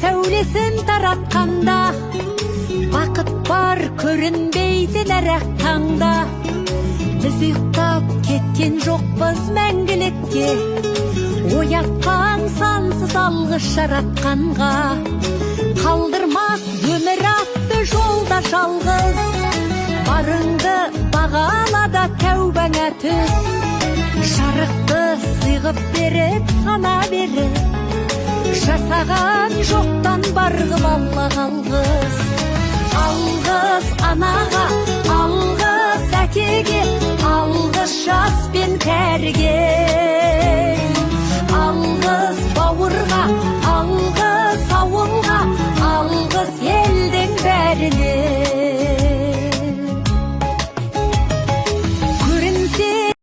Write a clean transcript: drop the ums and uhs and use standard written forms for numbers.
сәулесін таратқанда, бақыт бар көрінбейтін әр-ақ таңда. Біз ұйықтап кеткен жоқпыз мәңгілікке, оятқан сансыз алғыс жаратқанға. Қалдырмас өмір атты жолда жалғыз, барыңды бағалада тәубаңа түс. Жарықты сыйғып беріп сана беріп, жасаған жоқтан барғым алла қалғыз. Алғыс анаға, алғыс әкеге, алғыс жас пен кәріге.